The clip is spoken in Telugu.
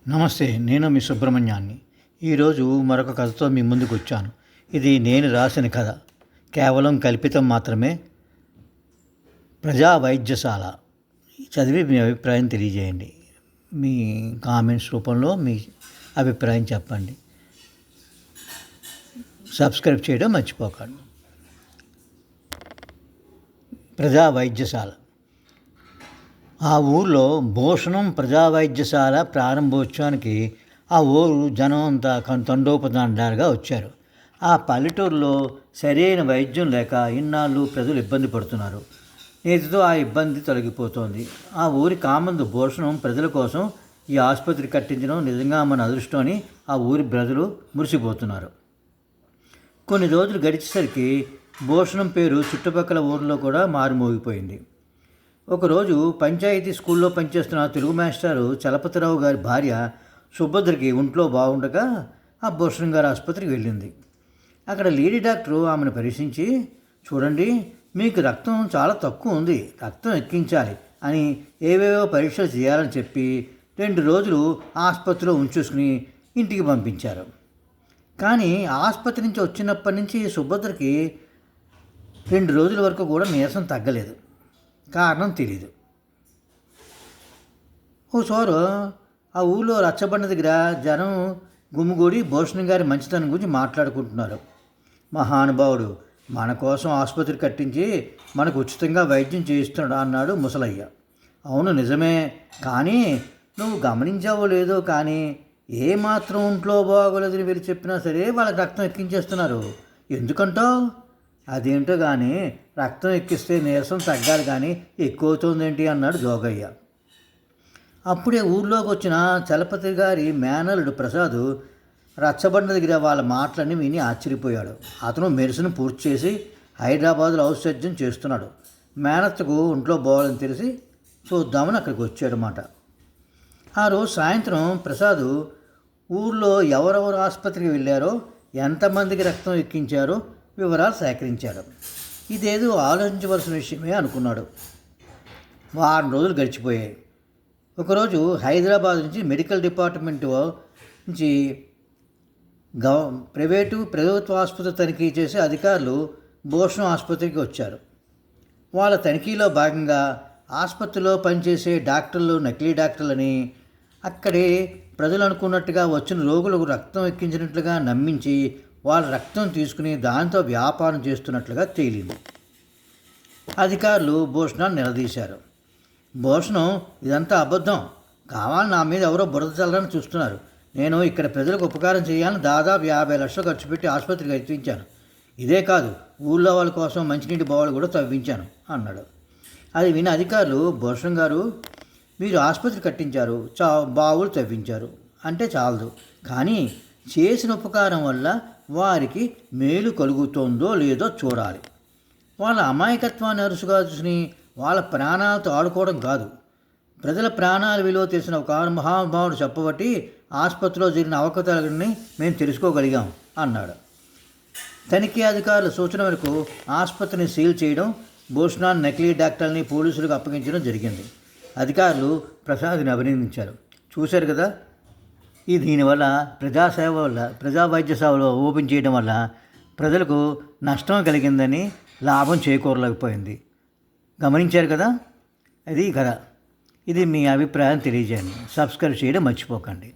నమస్తే, నేను మీ సుబ్రహ్మణ్యాన్ని. ఈరోజు మరొక కథతో మీ ముందుకు వచ్చాను. ఇది నేను రాసిన కథ, కేవలం కల్పితం మాత్రమే. ప్రజా వైద్యశాల. చదివి మీ అభిప్రాయం తెలియజేయండి. మీ కామెంట్స్ రూపంలో మీ అభిప్రాయం చెప్పండి. సబ్స్క్రైబ్ చేయడం మర్చిపోకండి. ప్రజా వైద్యశాల. ఆ ఊర్లో భూషణం ప్రజా వైద్యశాల ప్రారంభోత్సవానికి ఆ ఊరు జనం అంతా తండోపతండాలుగా వచ్చారు. ఆ పల్లెటూరులో సరైన వైద్యం లేక ఇన్నాళ్ళు ప్రజలు ఇబ్బంది పడుతున్నారు. నేటితో ఆ ఇబ్బంది తొలగిపోతోంది. ఆ ఊరి కామందు భూషణం ప్రజల కోసం ఈ ఆసుపత్రి కట్టించడం నిజంగా మన అదృష్టం అని ఆ ఊరి ప్రజలు మురిసిపోతున్నారు. కొన్ని రోజులు గడిచేసరికి భూషణం పేరు చుట్టుపక్కల ఊర్లో కూడా మారుమోగిపోయింది. ఒకరోజు పంచాయతీ స్కూల్లో పనిచేస్తున్న తెలుగు మాస్టారు చలపతిరావు గారి భార్య సుభద్రకి ఒంట్లో బాగుండగా ఆ భూషణం గారి ఆసుపత్రికి వెళ్ళింది. అక్కడ లేడీ డాక్టరు ఆమెను పరీక్షించి, చూడండి, మీకు రక్తం చాలా తక్కువ ఉంది, రక్తం ఎక్కించాలి అని ఏవేవో పరీక్షలు చేయాలని చెప్పి 2 రోజులు ఆసుపత్రిలో ఉంచేసుకుని ఇంటికి పంపించారు. కానీ ఆసుపత్రి నుంచి వచ్చినప్పటి నుంచి సుభద్రకి 2 రోజుల వరకు కూడా నీరసం తగ్గలేదు. కారణం తెలీదు. ఓసారి ఆ ఊళ్ళో రచ్చబండ దగ్గర జనం గుమ్ముగూడి భూషణం గారి మంచితనం గురించి మాట్లాడుకుంటున్నారు. మహానుభావుడు మన కోసం ఆసుపత్రి కట్టించి మనకు ఉచితంగా వైద్యం చేయిస్తున్నాడు అన్నాడు ముసలయ్య. అవును, నిజమే. కానీ నువ్వు గమనించావో లేదో కానీ ఏమాత్రం ఒంట్లో బాగోలేదని వీళ్ళు చెప్పినా సరే వాళ్ళకి రక్తం ఎక్కించేస్తున్నారు. ఎందుకంటావు? అదేంటో కానీ రక్తం ఎక్కిస్తే నీరసం తగ్గాలి కానీ ఎక్కువ అవుతుందేంటి అన్నాడు జోగయ్య. అప్పుడే ఊర్లోకి వచ్చిన చలపతి గారి మేనల్లుడు ప్రసాద్ రచ్చబండ దగ్గర వాళ్ళ మాటలన్నీ విని ఆశ్చర్యపోయాడు. అతను మెడిసిన్ పూర్తి చేసి హైదరాబాద్లో ఔషధ్యం చేస్తున్నాడు. మేనత్తకు ఒంట్లో పోవాలని తెలిసి చూద్దామని అక్కడికి వచ్చాడనమాట. ఆ రోజు సాయంత్రం ప్రసాద్ ఊర్లో ఎవరెవరు ఆసుపత్రికి వెళ్ళారో, ఎంతమందికి రక్తం ఎక్కించారో వివరాలు సేకరించాడు. ఇదేదో ఆలోచించవలసిన విషయమే అనుకున్నాడు. వారం రోజులు గడిచిపోయాయి. ఒకరోజు హైదరాబాద్ నుంచి మెడికల్ డిపార్ట్మెంట్ నుంచి ప్రభుత్వ ఆసుపత్రి తనిఖీ చేసే అధికారులు భూషణం ఆసుపత్రికి వచ్చారు. వాళ్ళ తనిఖీలో భాగంగా ఆసుపత్రిలో పనిచేసే డాక్టర్లు నకిలీ డాక్టర్లని, అక్కడే ప్రజలు అనుకున్నట్టుగా వచ్చిన రోగులకు రక్తం ఎక్కించినట్లుగా నమ్మించి వాళ్ళ రక్తం తీసుకుని దాంతో వ్యాపారం చేస్తున్నట్లుగా తేలింది. అధికారులు భూషణాన్ని నిలదీశారు. భూషణం, ఇదంతా అబద్ధం, కావాలని నా మీద ఎవరో బురద చల్లని చూస్తున్నారు. నేను ఇక్కడ ప్రజలకు ఉపకారం చేయాలని దాదాపు 50 లక్షలు ఖర్చు పెట్టి ఆసుపత్రికి కట్టించాను. ఇదే కాదు, ఊళ్ళో వాళ్ళ కోసం మంచినీటి బావులు కూడా తవ్వించాను అన్నాడు. అది విని అధికారులు, భూషణం గారు, మీరు ఆసుపత్రి కట్టించారు, బావులు తవ్వించారు అంటే చాలదు, కానీ చేసిన ఉపకారం వల్ల వారికి మేలు కలుగుతుందో లేదో చూడాలి. వాళ్ళ అమాయకత్వాన్ని అరుసుగా చూసి వాళ్ళ ప్రాణాలతో ఆడుకోవడం కాదు, ప్రజల ప్రాణాల విలువ తెలిసిన ఒక మహానుభావుడు చెప్పబట్టి ఆసుపత్రిలో జరిగిన అవకతవకల్ని మేము తెలుసుకోగలిగాం అన్నాడు. తనిఖీ అధికారుల సూచన మేరకు ఆసుపత్రిని సీల్ చేయడం, భూషణాన్ని నకిలీ డాక్టర్ని పోలీసులకు అప్పగించడం జరిగింది. అధికారులు ప్రసాద్ని అభినందించారు. చూశారు కదా, దీనివల్ల ప్రజాసేవ వల్ల ప్రజా వైద్య సేవలో ఓపెన్ చేయడం వల్ల ప్రజలకు నష్టం కలిగిందని లాభం చేకూరలేకపోయింది. గమనించారు కదా, అది కథ. ఇది మీ అభిప్రాయం తెలియజేయండి. సబ్స్క్రైబ్ చేయడం మర్చిపోకండి.